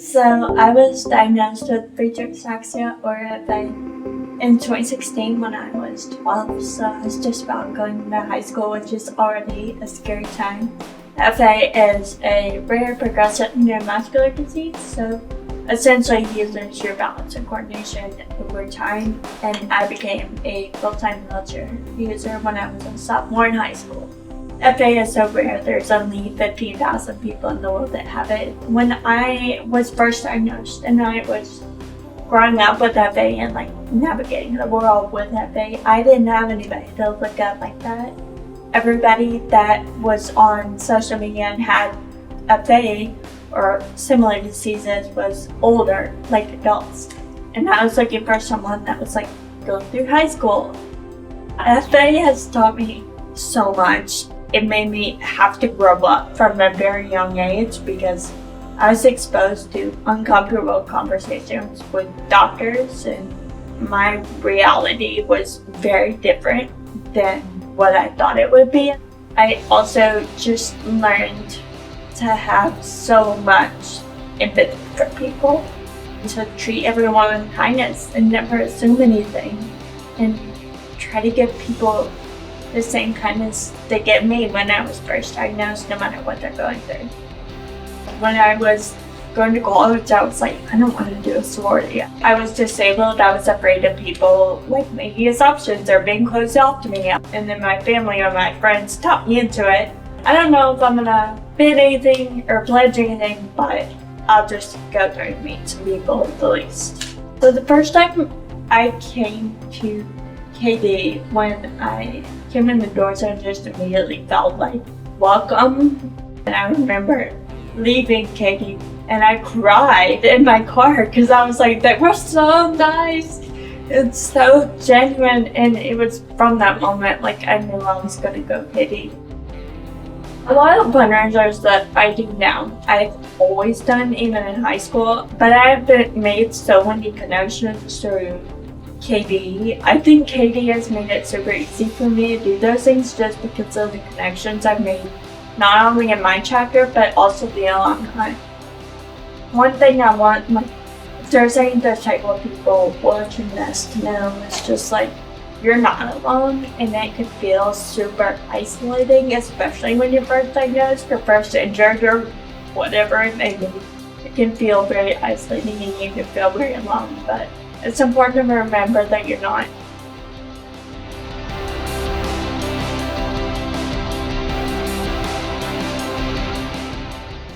So I was diagnosed with Friedreich Ataxia or FA in 2016 when I was 12. So I was just about going into high school, which is already a scary time. FA is a rare progressive neuromuscular disease, so essentially you lose your balance and coordination over time, and I became a full-time wheelchair user when I was a sophomore in high school. FA is so rare, there's only 15,000 people in the world that have it. When I was first diagnosed and I was growing up with FA and navigating the world with FA, I didn't have anybody to look up like that. Everybody that was on social media and had FA or similar diseases was older, like adults. And I was looking for someone that was going through high school. FA has taught me so much. It made me have to grow up from a very young age because I was exposed to uncomfortable conversations with doctors, and my reality was very different than what I thought it would be. I also just learned to have so much empathy for people, to treat everyone with kindness and never assume anything, and try to give people the same kindness they gave me when I was first diagnosed, no matter what they're going through. When I was going to college, I was like, I don't want to do a sorority. I was disabled. I was afraid of people making assumptions or being closed off to me. And then my family or my friends talked me into it. I don't know if I'm gonna bid anything or pledge anything, but I'll just go there and meet some people at the least. So the first time I came to KD, when I came in the doors, I just immediately felt like welcome. And I remember leaving KD and I cried in my car because I was like, that was so nice. It's so genuine, and it was from that moment I knew I was gonna go KD. A lot of fundraisers that I do now, I've always done even in high school, but I've made so many connections through KD. I think KD has made it super easy for me to do those things just because of the connections I've made, not only in my chapter, but also the alumni. One thing I want, if there's any disabled people watching this to know, is just you're not alone, and it can feel super isolating, especially when you're first diagnosed or first injured or whatever it may be. It can feel very isolating and you can feel very alone, but it's important to remember that you're not